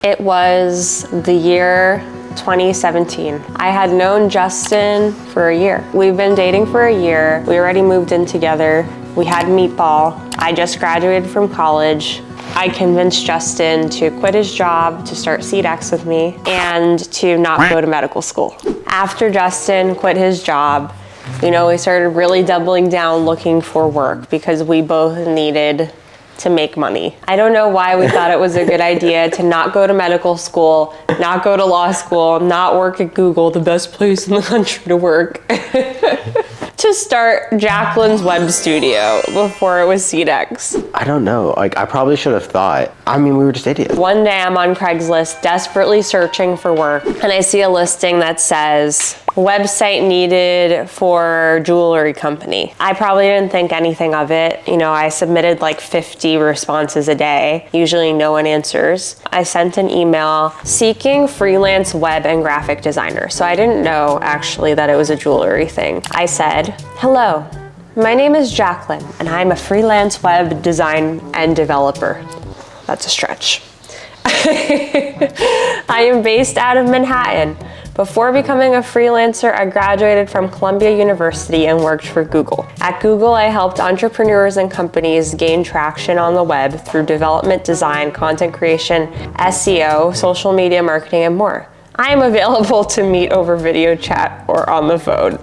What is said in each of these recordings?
It was the year 2017. I had known Justin for a year. We've been dating for a year. We already moved in together. We had meatball. I just graduated from college. I convinced Justin to quit his job to start CDEX with me and to not go to medical school. After Justin quit his job, we started really doubling down looking for work because we both needed to make money. I don't know why we thought it was a good idea to not go to medical school, not go to law school, not work at Google, the best place in the country to work, to start Jacqueline's web studio before it was CDEX. I don't know. I probably should have thought. We were just idiots. One day I'm on Craigslist desperately searching for work, and I see a listing that says website needed for jewelry company. I probably didn't think anything of it. I submitted like 50 responses a day. Usually no one answers. I sent an email seeking freelance web and graphic designer. So I didn't know actually that it was a jewelry thing. I said, "Hello, my name is Jacqueline and I'm a freelance web design and developer." That's a stretch. I am based out of Manhattan. Before becoming a freelancer, I graduated from Columbia University and worked for Google. At Google, I helped entrepreneurs and companies gain traction on the web through development, design, content creation, SEO, social media marketing, and more. I am available to meet over video chat or on the phone.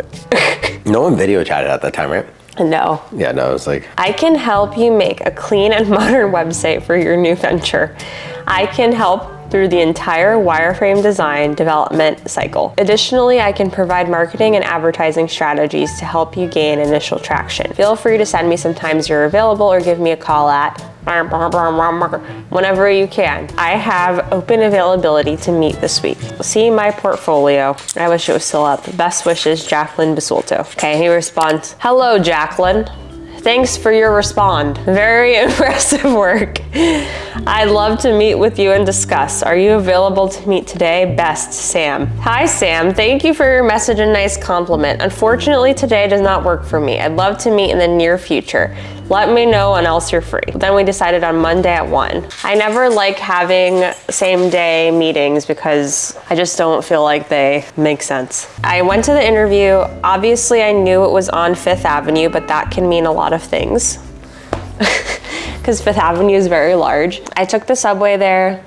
No one video chatted at that time, right? No. Yeah, no, it was like... I can help you make a clean and modern website for your new venture. I can help through the entire wireframe design development cycle. Additionally, I can provide marketing and advertising strategies to help you gain initial traction. Feel free to send me sometimes you're available or give me a call at whenever you can. I have open availability to meet this week. See my portfolio. I wish it was still up. Best wishes, Jacqueline Basulto. Okay, he responds, "Hello, Jacqueline. Thanks for your respond. Very impressive work. I'd love to meet with you and discuss. Are you available to meet today? Best, Sam." Hi, Sam. Thank you for your message and nice compliment. Unfortunately, today does not work for me. I'd love to meet in the near future. Let me know when else you're free. Then we decided on Monday at 1. I never like having same day meetings because I just don't feel like they make sense. I went to the interview. Obviously, I knew it was on 5th Avenue, but that can mean a lot of things because 5th Avenue is very large. I took the subway there.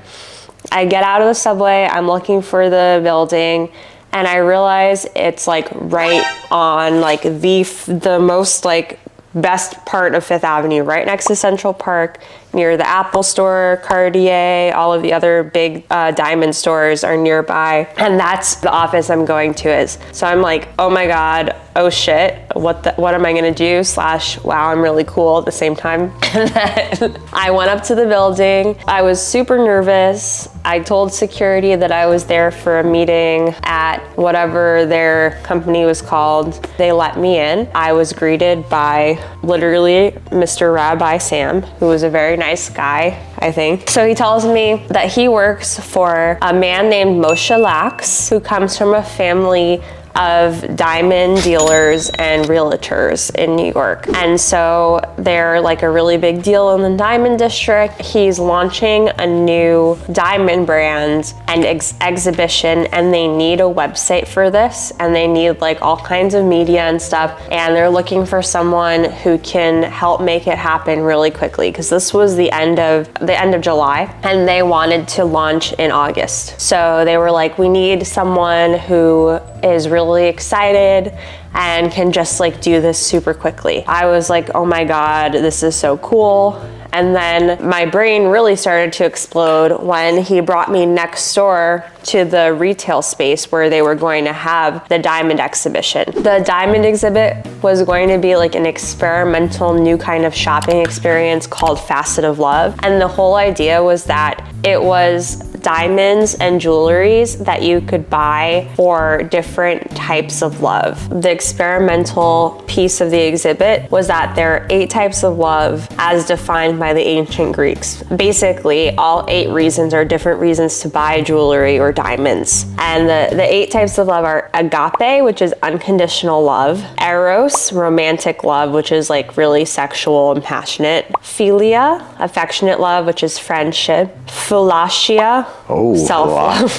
I get out of the subway. I'm looking for the building. And I realize it's like right on like the most like best part of 5th Avenue, right next to Central Park, near the Apple store, Cartier, all of the other big diamond stores are nearby. And that's the office I'm going to is. So I'm like, oh my God, oh shit, what am I gonna do? / wow, I'm really cool at the same time. And then I went up to the building. I was super nervous. I told security that I was there for a meeting at whatever their company was called. They let me in. I was greeted by literally Mr. Rabbi Sam, who was a very nice guy, I think. So he tells me that he works for a man named Moshe Lax, who comes from a family of diamond dealers and realtors in New York. And so they're like a really big deal in the diamond district. He's launching a new diamond brand and exhibition, and they need a website for this, and they need like all kinds of media and stuff, and they're looking for someone who can help make it happen really quickly because this was the end of July and they wanted to launch in August. So they were like, we need someone who is really excited and can just like do this super quickly. I was like, oh my God, this is so cool. And then my brain really started to explode when he brought me next door to the retail space where they were going to have the diamond exhibition. The diamond exhibit was going to be like an experimental new kind of shopping experience called Facet of Love. And the whole idea was that it was diamonds and jewelries that you could buy for different types of love. The experimental piece of the exhibit was that there are 8 types of love as defined by the ancient Greeks. Basically, all 8 reasons are different reasons to buy jewelry or diamonds. And the 8 types of love are agape, which is unconditional love, eros, romantic love, which is like really sexual and passionate, philia, affectionate love, which is friendship, philatia, self-love.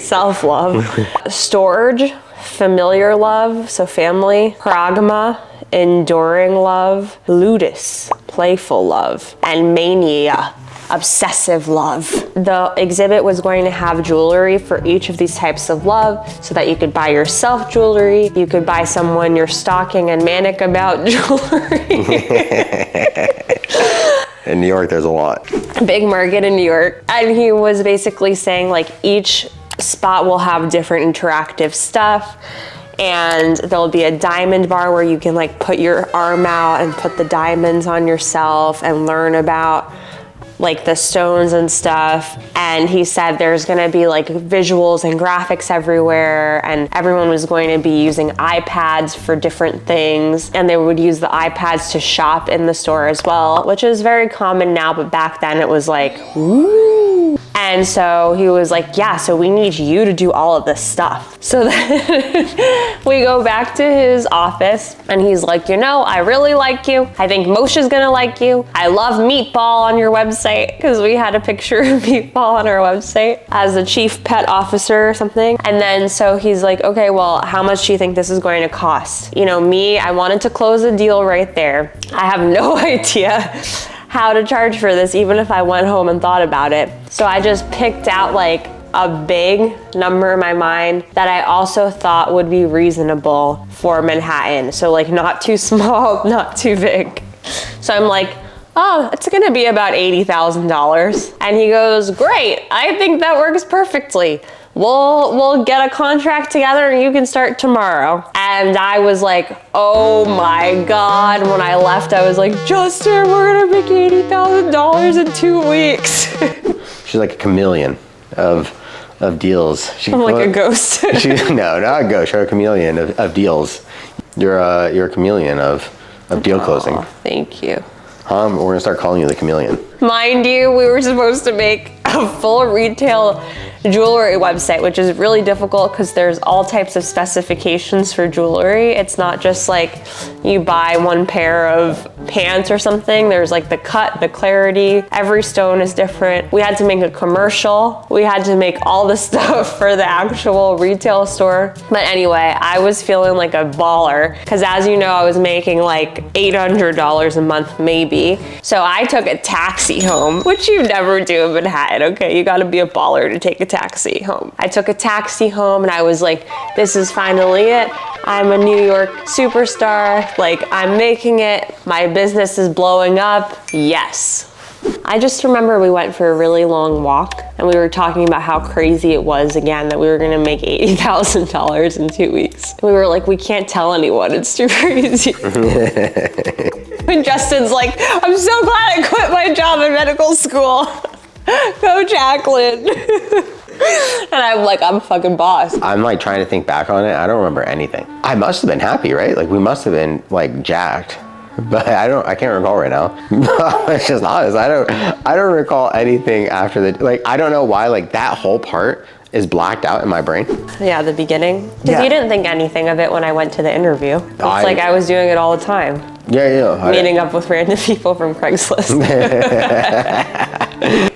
Self-love. Storge, familiar love, so family. Pragma, enduring love. Ludus, playful love. And mania, obsessive love. The exhibit was going to have jewelry for each of these types of love so that you could buy yourself jewelry, you could buy someone you're stalking and manic about jewelry. In New York, there's a lot. Big market in New York. And he was basically saying like each spot will have different interactive stuff, and there'll be a diamond bar where you can like put your arm out and put the diamonds on yourself and learn about like the stones and stuff. And he said there's gonna be like visuals and graphics everywhere, and everyone was going to be using iPads for different things, and they would use the iPads to shop in the store as well, which is very common now, but back then it was like, woo. And so he was like, yeah, so we need you to do all of this stuff. So then we go back to his office and he's like, you know, I really like you. I think Moshe's gonna like you. I love Meatball on your website, because we had a picture of Meatball on our website as the chief pet officer or something. And then so he's like, okay, well, how much do you think this is going to cost? You know, me, I wanted to close a deal right there. I have no idea how to charge for this, even if I went home and thought about it. So I just picked out like a big number in my mind that I also thought would be reasonable for Manhattan. So like not too small, not too big. So I'm like, oh, it's gonna be about $80,000. And he goes, great, I think that works perfectly. We'll get a contract together and you can start tomorrow. And I was like, oh my God. When I left, I was like, Justin, we're gonna make $80,000 in 2 weeks. She's like a chameleon of deals. I'm like a ghost. No, not a ghost. You're a chameleon of deals. You're a chameleon of deal closing. Thank you. We're gonna start calling you the chameleon. Mind you, we were supposed to make a full retail jewelry website, which is really difficult because there's all types of specifications for jewelry. It's not just like you buy one pair of pants or something. There's like the cut, the clarity, every stone is different. We had to make a commercial. We had to make all the stuff for the actual retail store. But anyway, I was feeling like a baller because, as you know, I was making like $800 a month maybe. So I took a taxi home, which you never do in Manhattan, okay? You gotta be a baller to take a taxi home. I took a taxi home and I was like, this is finally it. I'm a New York superstar. Like, I'm making it. My business is blowing up. Yes. I just remember we went for a really long walk and we were talking about how crazy it was again that we were gonna make $80,000 in 2 weeks. We were like, we can't tell anyone, it's too crazy. And Justin's like, I'm so glad I quit my job in medical school. Go, Jacqueline. And I'm like, I'm a fucking boss. I'm like trying to think back on it. I don't remember anything. I must have been happy, right? Like we must have been like jacked. But I can't recall right now. It's just honest. I don't recall anything after I don't know why like that whole part is blacked out in my brain. Yeah, the beginning. Because you didn't think anything of it when I went to the interview. It's like I was doing it all the time. Yeah. Meeting up with random people from Craigslist.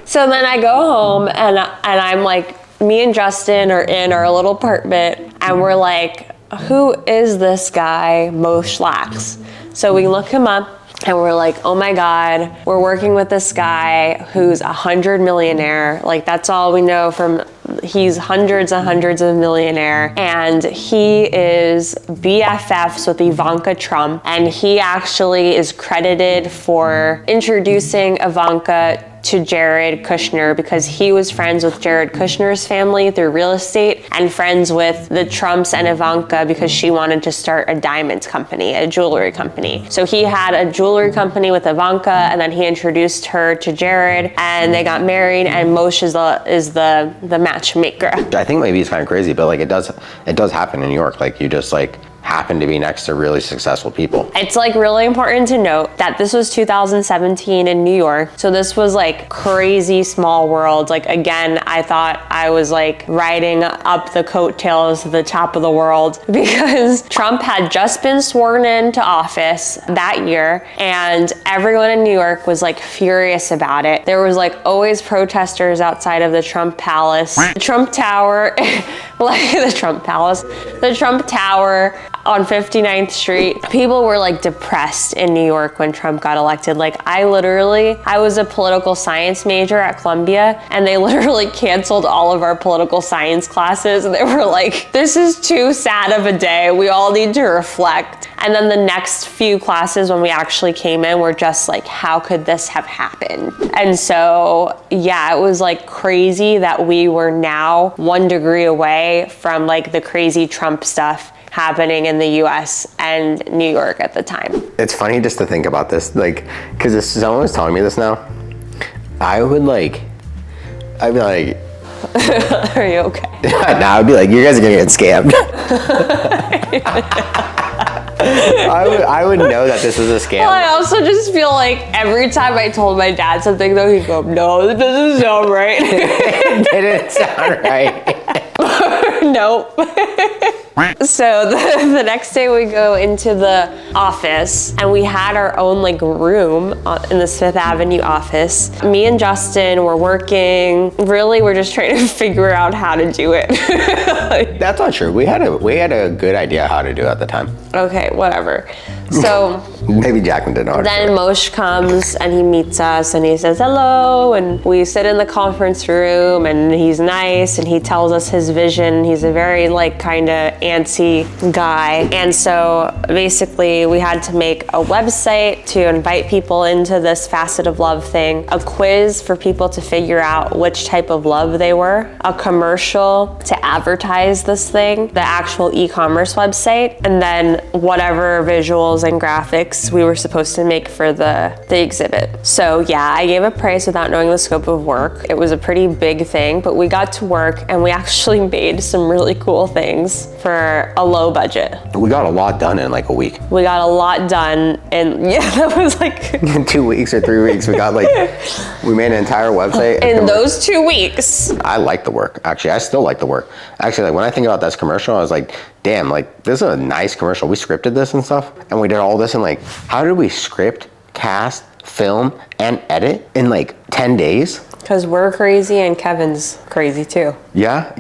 So then I go home and I'm like, me and Justin are in our little apartment and we're like, who is this guy, Mo Schlacks? So we look him up and we're like, oh my God, we're working with this guy who's a 100 millionaire. Like that's all we know from, he's hundreds and hundreds of millionaire. And he is BFFs with Ivanka Trump. And he actually is credited for introducing Ivanka to Jared Kushner because he was friends with Jared Kushner's family through real estate and friends with the Trumps and Ivanka because she wanted to start a diamond company, a jewelry company. So he had a jewelry company with Ivanka and then he introduced her to Jared and they got married and Moshe is the matchmaker. I think maybe it's kind of crazy, but like it does happen in New York. Like you just like happen to be next to really successful people. It's like really important to note that this was 2017 in New York. So this was like crazy small world. Like again, I thought I was like riding up the coattails to the top of the world because Trump had just been sworn into office that year and everyone in New York was like furious about it. There was like always protesters outside of the Trump Palace, the Trump Tower, like the Trump Palace, the Trump Tower on 59th Street. People were like depressed in New York when Trump got elected. Like I was a political science major at Columbia and they literally canceled all of our political science classes. And they were like, this is too sad of a day. We all need to reflect. And then the next few classes when we actually came in were just like, how could this have happened? And so, yeah, it was like crazy that we were now 1 degree away from like the crazy Trump stuff happening in the US and New York at the time. It's funny just to think about this, like, because if someone was telling me this now, I'd be like, Are you okay? nah, I'd be like, you guys are gonna get scammed. I would know that this was a scam. Well, I also just feel like every time I told my dad something though, he'd go, no, that doesn't sound right. It didn't sound right. Nope. So the next day we go into the office and we had our own like room in the Fifth Avenue office. Me and Justin were working. Really, we're just trying to figure out how to do it. That's not true. We had a good idea how to do it at the time. Okay, whatever. So maybe Jacqueline didn't know. Then Moshe comes and he meets us and he says hello and we sit in the conference room and he's nice and he tells us his vision. He's a very like kind of antsy guy. And so basically we had to make a website to invite people into this facet of love thing, a quiz for people to figure out which type of love they were, a commercial to advertise this thing, the actual e-commerce website, and then whatever visuals and graphics we were supposed to make for the exhibit. So yeah, I gave a price without knowing the scope of work. It was a pretty big thing, but we got to work and we actually made some really cool things for a low budget. We got a lot done in like a week. We got a lot done and yeah, that was like in 2 weeks or 3 weeks, we made an entire website. In those 2 weeks. I like the work. Actually, I still like the work. Actually, like when I think about this commercial, I was like, damn, like this is a nice commercial. We scripted this and stuff, and we did all this in like, how did we script, cast, film, and edit in like 10 days? Because we're crazy and Kevin's crazy too. Yeah.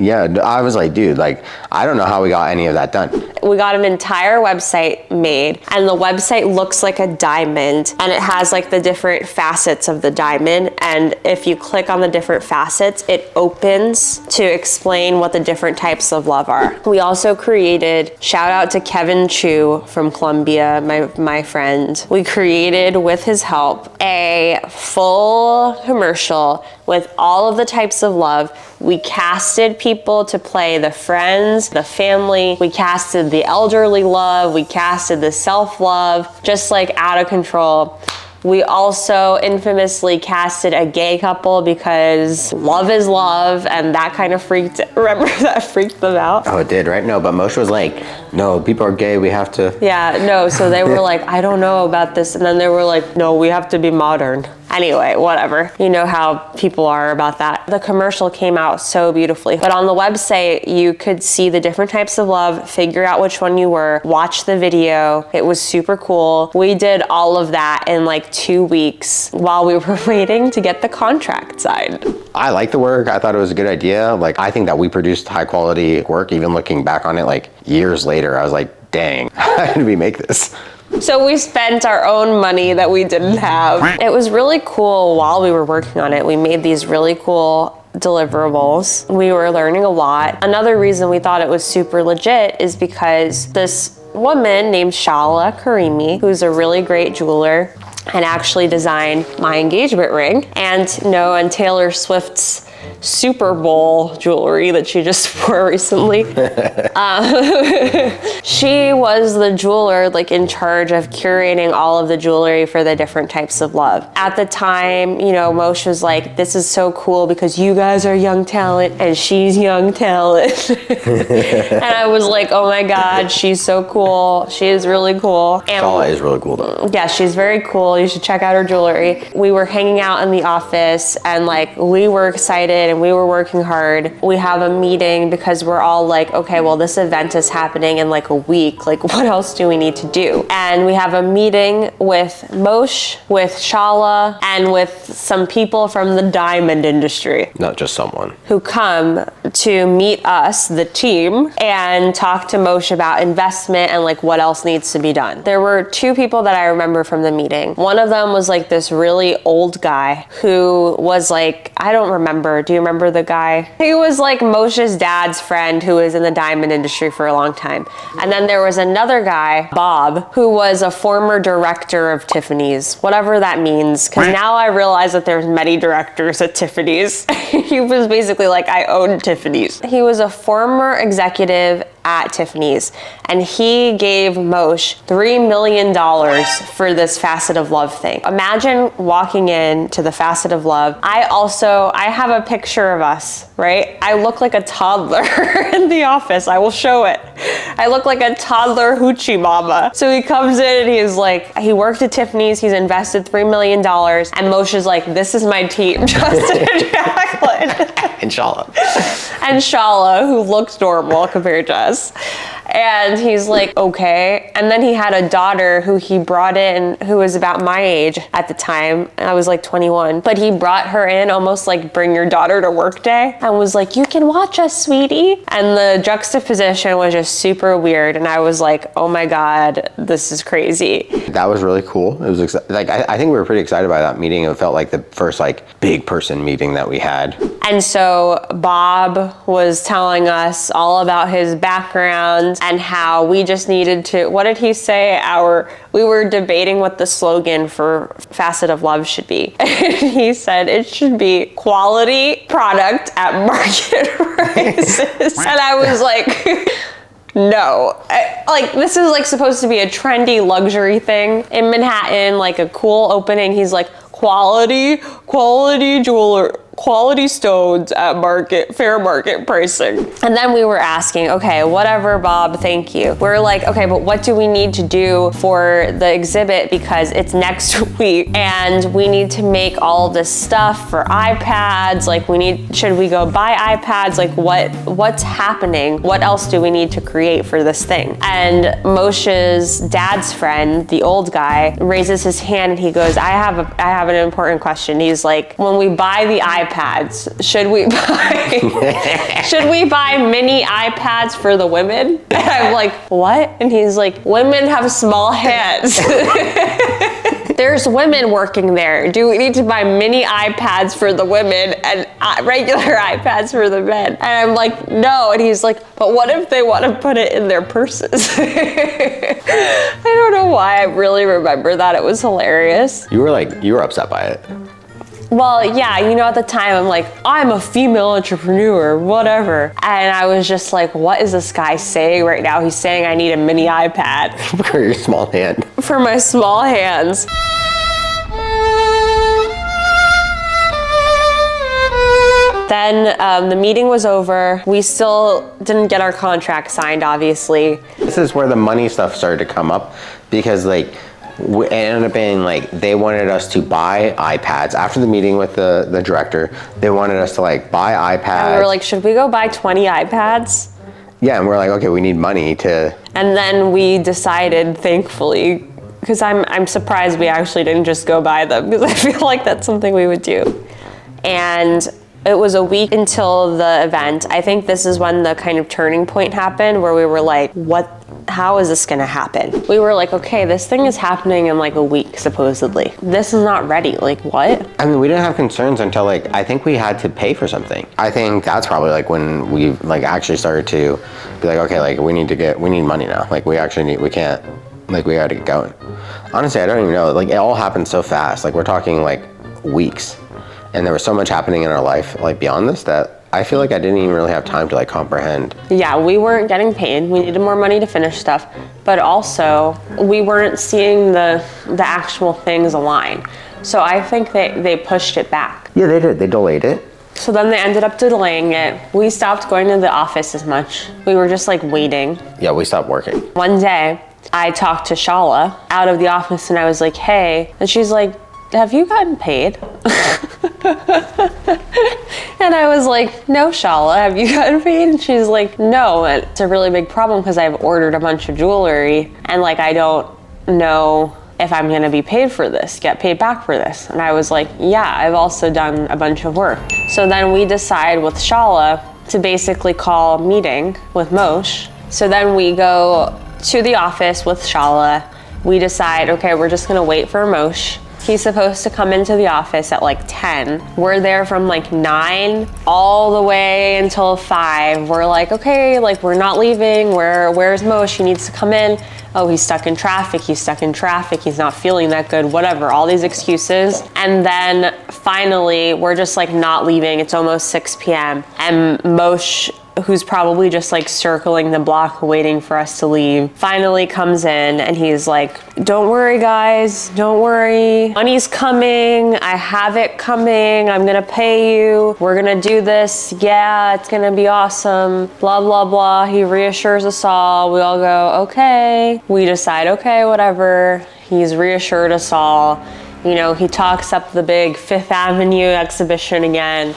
I was like, dude, like, I don't know how we got any of that done. We got an entire website made and the website looks like a diamond and it has like the different facets of the diamond. And if you click on the different facets, it opens to explain what the different types of love are. We also created, shout out to Kevin Chu from Columbia, my friend. We created with his help a full commercial with all of the types of love. We casted people to play the friends, the family. We casted the elderly love. We casted the self-love, just like out of control. We also infamously casted a gay couple because love is love, and that kind of freaked them out. Oh, it did, right? No, but Moshe was like, no, people are gay, we have to. Yeah, no, so they were like, I don't know about this. And then they were like, no, we have to be modern. Anyway, whatever. You know how people are about that. The commercial came out so beautifully. But on the website, you could see the different types of love, figure out which one you were, watch the video. It was super cool. We did all of that in like 2 weeks while we were waiting to get the contract signed. I like the work. I thought it was a good idea. Like, I think that we produced high quality work, even looking back on it like years later. I was like, dang, how did we make this? So we spent our own money that we didn't have. It was really cool while we were working on it. We made these really cool deliverables. We were learning a lot. Another reason we thought it was super legit is because this woman named Shala Karimi, who's a really great jeweler, and actually designed my engagement ring and Taylor Swift's Super Bowl jewelry that she just wore recently. She was the jeweler like in charge of curating all of the jewelry for the different types of love. At the time, you know, Moshe was like, this is so cool because you guys are young talent and she's young talent. And I was like, oh my God, she's so cool. She is really cool. And Shala is really cool though. yeah, she's very cool. You should check out her jewelry. We were hanging out in the office and like we were excited and we were working hard. We have a meeting because we're all like, okay, well, this event is happening in like a week. Like, what else do we need to do? And we have a meeting with Moshe, with Shala, and with some people from the diamond industry. Not just someone. Who come to meet us, the team, and talk to Moshe about investment and like what else needs to be done. There were two people that I remember from the meeting. One of them was like this really old guy who was like, I don't remember. Do you remember the guy? He was like Moshe's dad's friend who was in the diamond industry for a long time. And then there was another guy, Bob, who was a former director of Tiffany's, whatever that means. Because now I realize that there's many directors at Tiffany's. He was basically like, I own Tiffany's. He was a former executive at Tiffany's, and he gave Moshe $3 million for this Facet of Love thing. Imagine walking in to the Facet of Love. I have a picture of us, right? I look like a toddler in the office. I will show it. I look like a toddler hoochie mama. So he comes in and he's like, he worked at Tiffany's, he's invested $3 million, and Moshe's like, this is my team, Justin and Jacqueline. And Shala. And Shala, who looks normal compared to us. And he's like, okay. And then he had a daughter who he brought in, who was about my age at the time. I was like 21. But he brought her in almost like bring your daughter to work day and was like, you can watch us, sweetie. And the juxtaposition was just super weird. And I was like, oh my God, this is crazy. That was really cool. It was like, I think we were pretty excited by that meeting. It felt like the first like big person meeting that we had. And so Bob was telling us all about his background and how we just needed to, what did he say? We were debating what the slogan for Facet of Love should be. He said it should be quality product at market prices. And I was like, no, like this is like supposed to be a trendy luxury thing in Manhattan, like a cool opening. He's like, quality jeweler, quality stones at fair market pricing. And then we were asking, okay, whatever, Bob, thank you. We're like, okay, but what do we need to do for the exhibit because it's next week and we need to make all this stuff for iPads. Like should we go buy iPads? Like what's happening? What else do we need to create for this thing? And Moshe's dad's friend, the old guy, raises his hand and he goes, I have an important question. He's like, when we buy the iPads, should we buy mini iPads for the women? And I'm like, what? And he's like, women have small hands. There's women working there. Do we need to buy mini iPads for the women and regular iPads for the men? And I'm like, no. And he's like, but what if they want to put it in their purses? I don't know why I really remember that. It was hilarious. You were upset by it. Well, yeah, you know, at the time, I'm like, I'm a female entrepreneur, whatever. And I was just like, what is this guy saying right now? He's saying I need a mini iPad. For your small hand. For my small hands. Then the meeting was over. We still didn't get our contract signed, obviously. This is where the money stuff started to come up because like, it ended up being like they wanted us to buy iPads after the meeting with the director. They wanted us to like buy iPads. And we were like, should we go buy 20 iPads? Yeah, and we're like, okay, we need money to. And then we decided, thankfully, because I'm surprised we actually didn't just go buy them because I feel like that's something we would do. And it was a week until the event. I think this is when the kind of turning point happened where we were like, how is this gonna happen? We were like, okay, this thing is happening in like a week, supposedly. This is not ready, like what? I mean, we didn't have concerns until like, I think we had to pay for something. I think that's probably like when we like actually started to be like, okay, like we need money now. Like we can't, like we gotta get going. Honestly, I don't even know, like it all happened so fast. Like we're talking like weeks. And there was so much happening in our life, like beyond this, that I feel like I didn't even really have time to like comprehend. Yeah, we weren't getting paid. We needed more money to finish stuff, but also we weren't seeing the actual things align. So I think they pushed it back. Yeah, they did. They delayed it. So then they ended up delaying it. We stopped going to the office as much. We were just like waiting. Yeah, we stopped working. One day, I talked to Shala out of the office and I was like, hey, and she's like, have you gotten paid? And I was like, no, Shala, have you gotten paid? And she's like, no. And it's a really big problem because I've ordered a bunch of jewelry and like I don't know if I'm gonna be paid for this, get paid back for this. And I was like, yeah, I've also done a bunch of work. So then we decide with Shala to basically call a meeting with Moshe. So then we go to the office with Shala. We decide, okay, we're just gonna wait for Moshe. He's supposed to come into the office at like 10. We're there from like 9 all the way until 5. We're like, okay, like we're not leaving. Where's Moshe? He needs to come in. Oh, he's stuck in traffic. He's stuck in traffic. He's not feeling that good, whatever, all these excuses. And then finally, we're just like not leaving. It's almost 6 p.m. And Moshe, who's probably just like circling the block waiting for us to leave, finally comes in and he's like, don't worry guys, don't worry. Money's coming, I have it coming, I'm gonna pay you, we're gonna do this, yeah, it's gonna be awesome, blah, blah, blah. He reassures us all, we all go, okay. We decide, okay, whatever. He's reassured us all. You know, he talks up the big Fifth Avenue exhibition again.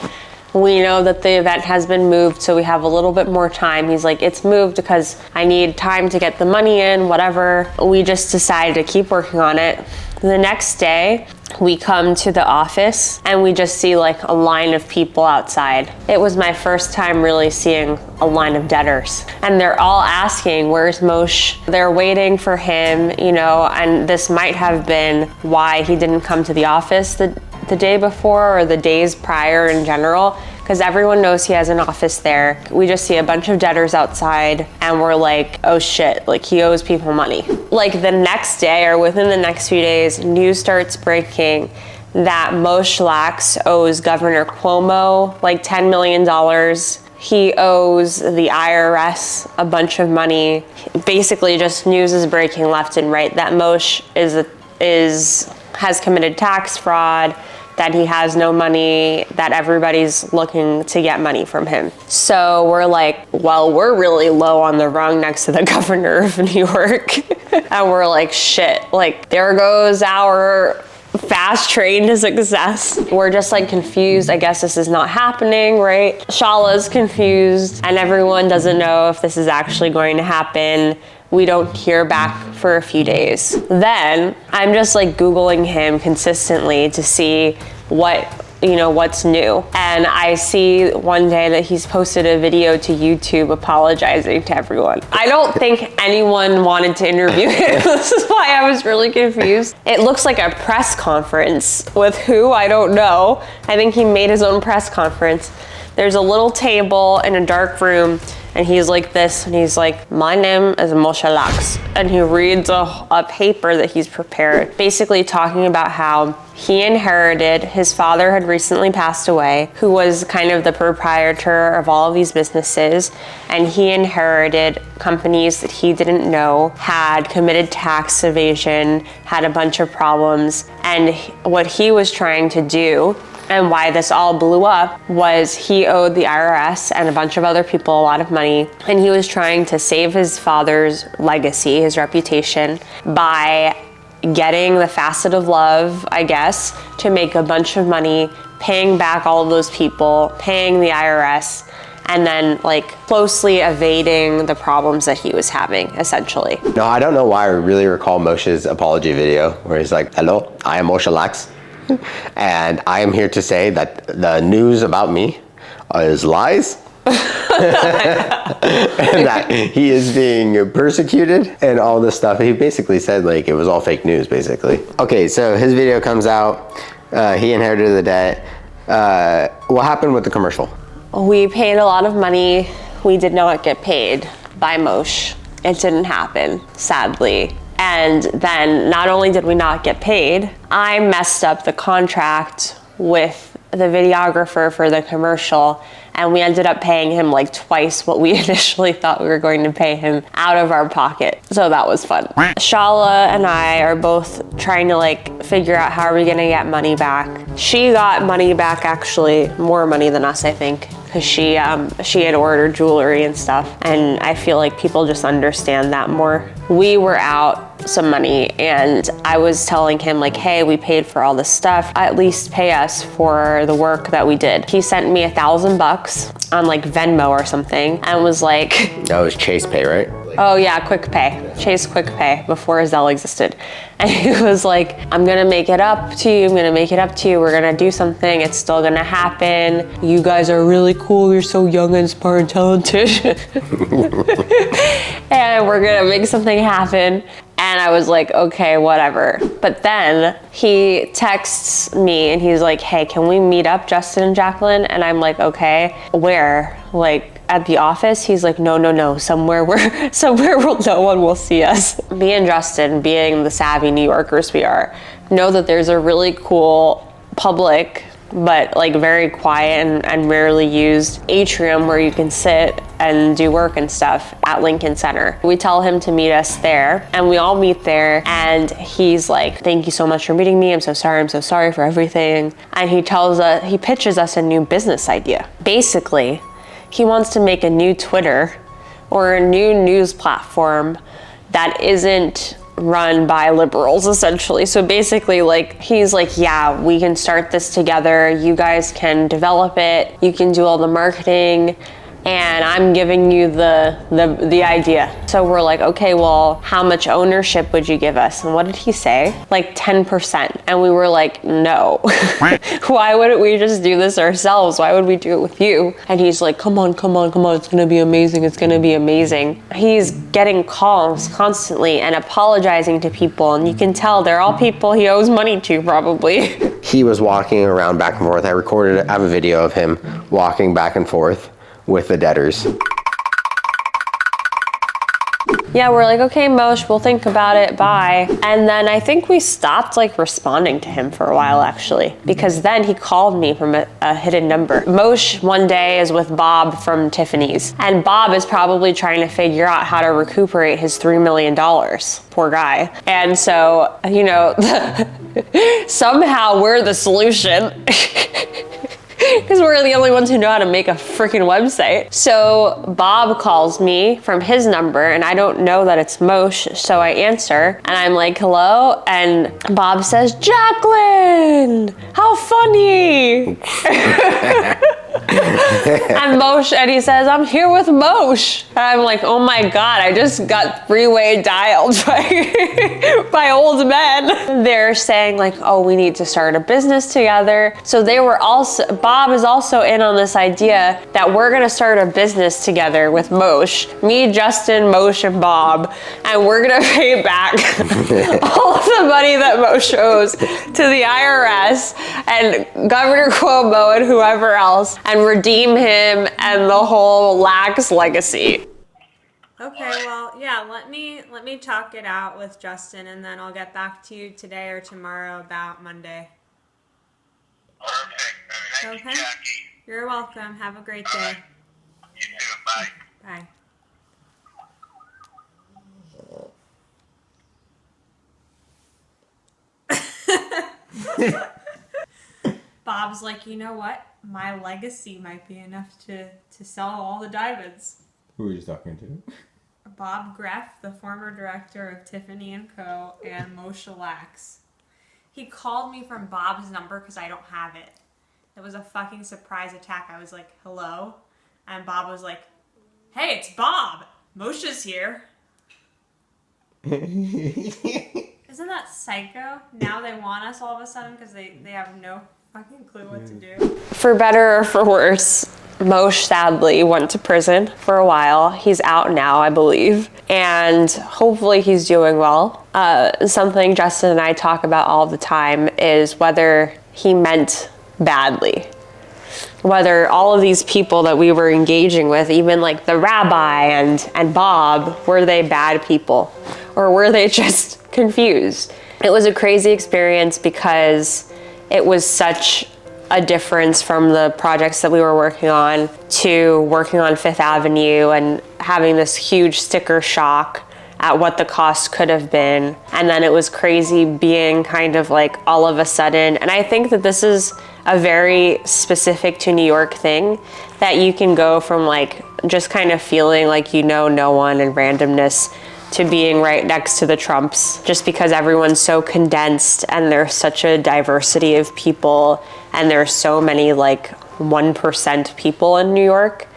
We know that the event has been moved, so we have a little bit more time. He's like, it's moved because I need time to get the money in, whatever. We just decided to keep working on it. The next day, we come to the office and we just see like a line of people outside. It was my first time really seeing a line of debtors. And they're all asking, where's Moshe? They're waiting for him, you know, and this might have been why he didn't come to the office the day before or the days prior in general, because everyone knows he has an office there. We just see a bunch of debtors outside and we're like, oh shit, like he owes people money. Like the next day or within the next few days, news starts breaking that Moshe Lax owes Governor Cuomo like $10 million. He owes the IRS a bunch of money. Basically just news is breaking left and right that Moshe has committed tax fraud, that he has no money, that everybody's looking to get money from him. So we're like, well, we're really low on the rung next to the governor of New York. And we're like, shit, like there goes our fast train to success. We're just like confused. I guess this is not happening, right? Shala's confused and everyone doesn't know if this is actually going to happen. We don't hear back for a few days. Then I'm just like Googling him consistently to see what's new. And I see one day that he's posted a video to YouTube apologizing to everyone. I don't think anyone wanted to interview him. This is why I was really confused. It looks like a press conference with who, I don't know. I think he made his own press conference. There's a little table in a dark room and he's like this, and he's like, my name is Moshe Lax. And he reads a paper that he's prepared, basically talking about how he inherited, his father had recently passed away, who was kind of the proprietor of all of these businesses, and he inherited companies that he didn't know, had committed tax evasion, had a bunch of problems, and what he was trying to do and why this all blew up was he owed the IRS and a bunch of other people a lot of money, and he was trying to save his father's legacy, his reputation, by getting the facet of love, I guess, to make a bunch of money, paying back all of those people, paying the IRS, and then like closely evading the problems that he was having, essentially. No, I don't know why I really recall Moshe's apology video where he's like, hello, I am Moshe Lax. And I am here to say that the news about me is lies. And that he is being persecuted and all this stuff. He basically said like it was all fake news, basically. Okay, so his video comes out. He inherited the debt. What happened with the commercial? We paid a lot of money. We did not get paid by Moshe. It didn't happen, sadly. And then not only did we not get paid, I messed up the contract with the videographer for the commercial, and we ended up paying him like twice what we initially thought we were going to pay him out of our pocket. So that was fun. Shala and I are both trying to like figure out how are we gonna get money back. She got money back, actually more money than us, I think, because she had ordered jewelry and stuff, and I feel like people just understand that more. We were out some money, and I was telling him like, hey, we paid for all this stuff, at least pay us for the work that we did. He sent me $1,000 on like Venmo or something, and was like, that was Chase Pay, right? oh yeah, Quick Pay, Chase Quick Pay, before Zelle existed. And he was like, I'm gonna make it up to you, I'm gonna make it up to you, we're gonna do something, it's still gonna happen. You guys are really cool, you're so young and smart and talented. And we're gonna make something happen. And I was like, okay, whatever. But then he texts me and he's like, hey, can we meet up, Justin and Jacqueline? And I'm like, okay, where? Like at the office? He's like, no, somewhere where no one will see us. Me and Justin, being the savvy New Yorkers we are, know that there's a really cool public, but like very quiet and rarely used atrium where you can sit and do work and stuff at Lincoln Center. We tell him to meet us there, and we all meet there, and he's like, thank you so much for meeting me, I'm so sorry for everything. And he pitches us a new business idea. Basically, he wants to make a new Twitter or a new news platform that isn't run by liberals, essentially. So basically, like, he's like, yeah, we can start this together, you guys can develop it, you can do all the marketing, and I'm giving you the idea. So we're like, okay, well, how much ownership would you give us? And what did he say? Like 10%. And we were like, no. Why wouldn't we just do this ourselves? Why would we do it with you? And he's like, come on, it's gonna be amazing, it's gonna be amazing. He's getting calls constantly and apologizing to people, and you can tell they're all people he owes money to, probably. He was walking around back and forth. I have a video of him walking back and forth with the debtors. Yeah, we're like, okay, Moshe, we'll think about it, bye. And then I think we stopped like responding to him for a while, actually, because then he called me from a hidden number. Moshe one day is with Bob from Tiffany's, and Bob is probably trying to figure out how to recuperate his $3 million. Poor guy. And so, you know, somehow we're the solution. Because we're the only ones who know how to make a freaking website. So Bob calls me from his number, and I don't know that it's Moshe, so I answer, and I'm like, hello? And Bob says, Jacqueline, how funny. And Moshe, and he says, I'm here with Moshe. And I'm like, oh my God, I just got three-way dialed by old men. They're saying like, oh, we need to start a business together. So Bob is also in on this idea that we're gonna start a business together with Moshe. Me, Justin, Moshe, and Bob. And we're gonna pay back all of the money that Moshe owes to the IRS and Governor Cuomo and whoever else, and redeem him and the whole lax legacy. Okay, well, yeah, let me talk it out with Justin, and then I'll get back to you today or tomorrow about Monday. Perfect. Thank you, Okay. Jackie. You're welcome. Have a great day. You too. Bye. Bob's like, you know what? My legacy might be enough to sell all the diamonds. Who are you talking to? Bob Greff, the former director of Tiffany & Co. and Moshe Lax. He called me from Bob's number because I don't have it. It was a fucking surprise attack. I was like, hello? And Bob was like, hey, it's Bob. Moshe's here. Isn't that psycho? Now they want us all of a sudden because they have no fucking clue what to do. For better or for worse, Moshe sadly went to prison for a while. He's out now, I believe, and hopefully he's doing well. Something Justin and I talk about all the time is whether he meant badly. Whether all of these people that we were engaging with, even like the rabbi and Bob, were they bad people? Or were they just confused? It was a crazy experience because it was such a difference from the projects that we were working on to working on Fifth Avenue and having this huge sticker shock at what the cost could have been. And then it was crazy being kind of like all of a sudden. And I think that this is a very specific to New York thing, that you can go from like just kind of feeling like you know no one and randomness to being right next to the Trumps, just because everyone's so condensed and there's such a diversity of people and there's so many like 1% people in New York.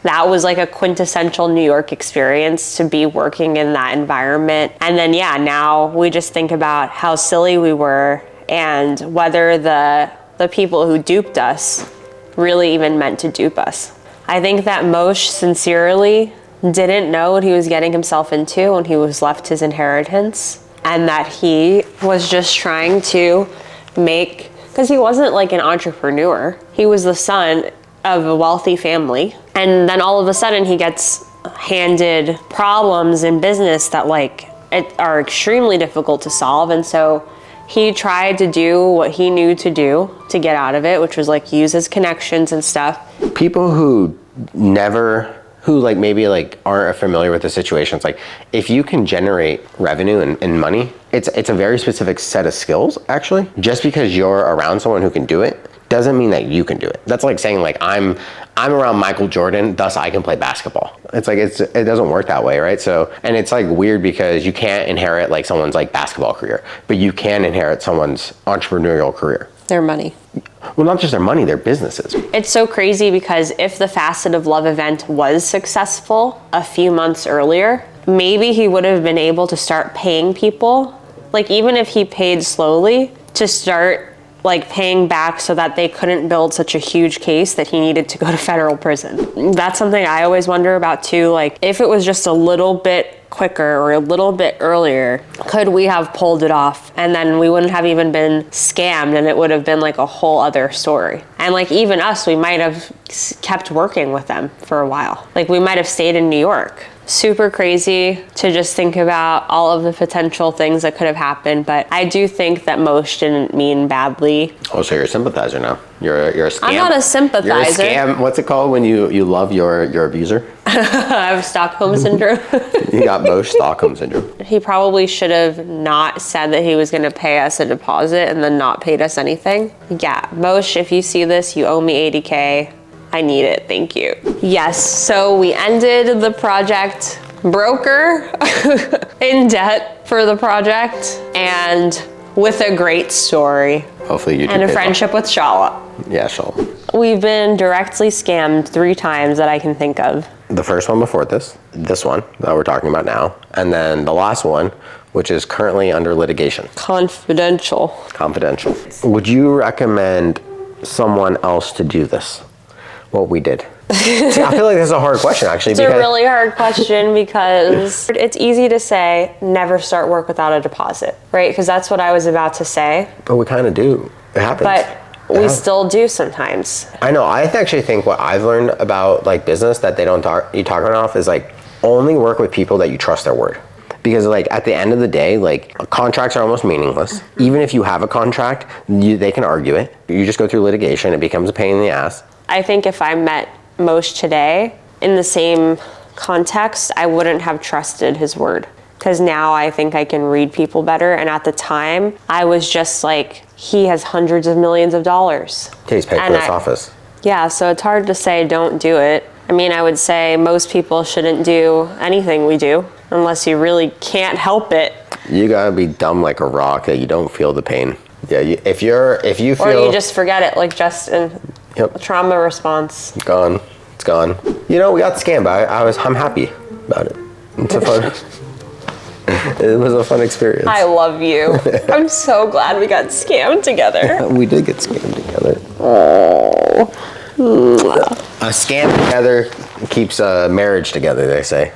That was like a quintessential New York experience, to be working in that environment. And then yeah, now we just think about how silly we were and whether the people who duped us really even meant to dupe us. I think that Moshe sincerely didn't know what he was getting himself into when he was left his inheritance, and that he was just trying to make, because he wasn't like an entrepreneur, he was the son of a wealthy family, and then all of a sudden he gets handed problems in business that like are extremely difficult to solve. And so he tried to do what he knew to do to get out of it, which was like use his connections and stuff. People who like maybe like aren't familiar with the situations, like if you can generate revenue and money, it's a very specific set of skills actually. Just because you're around someone who can do it doesn't mean that you can do it. That's like saying like I'm around Michael Jordan, thus I can play basketball. It's like it doesn't work that way, right? So, and it's like weird because you can't inherit like someone's like basketball career, but you can inherit someone's entrepreneurial career. Their money. Well, not just their money, their businesses. It's so crazy because if the Facet of Love event was successful a few months earlier, maybe he would have been able to start paying people, like even if he paid slowly, to start like paying back so that they couldn't build such a huge case that he needed to go to federal prison. That's something I always wonder about too. Like if it was just a little bit quicker or a little bit earlier, could we have pulled it off? And then we wouldn't have even been scammed, and it would have been like a whole other story. And like even us, we might have kept working with them for a while. Like we might have stayed in New York. Super crazy to just think about all of the potential things that could have happened, but I do think that Moshe didn't mean badly. Oh, so you're a sympathizer now. You're a scam. I'm not a sympathizer. You're a scam. What's it called when you love your abuser? I have Stockholm syndrome. You got Moshe Stockholm syndrome. He probably should have not said that he was going to pay us a deposit and then not paid us anything. Yeah, Moshe, if you see this, you owe me $80K. I need it, thank you. Yes, so we ended the project broker in debt for the project and with a great story. Hopefully you do. And a friendship with Shala. Yeah, Shala. We've been directly scammed 3 times that I can think of. The first one before this one that we're talking about now, and then the last one, which is currently under litigation. Confidential. Would you recommend someone else to do this? What we did? See, I feel like this is a hard question actually. It's a really hard question because it's easy to say never start work without a deposit, right? Because that's what I was about to say. But we kind of do. It happens. But we still do sometimes. I know. I actually think what I've learned about like business that you talk enough is like only work with people that you trust their word. Because like at the end of the day, like contracts are almost meaningless. Even if you have a contract, they can argue it. You just go through litigation. It becomes a pain in the ass. I think if I met Moshe today in the same context, I wouldn't have trusted his word. Because now I think I can read people better. And at the time, I was just like, he has hundreds of millions of dollars. He's paid for this office. Yeah, so it's hard to say don't do it. I mean, I would say most people shouldn't do anything we do unless you really can't help it. You gotta be dumb like a rock that you don't feel the pain. Yeah, if you feel... Or you just forget it, like Justin. Yep. Trauma response. Gone. It's gone. You know, we got scammed, but I'm happy about it. It's a fun... It was a fun experience. I love you. I'm so glad we got scammed together. We did get scammed together. Oh. A scam together keeps a marriage together, they say.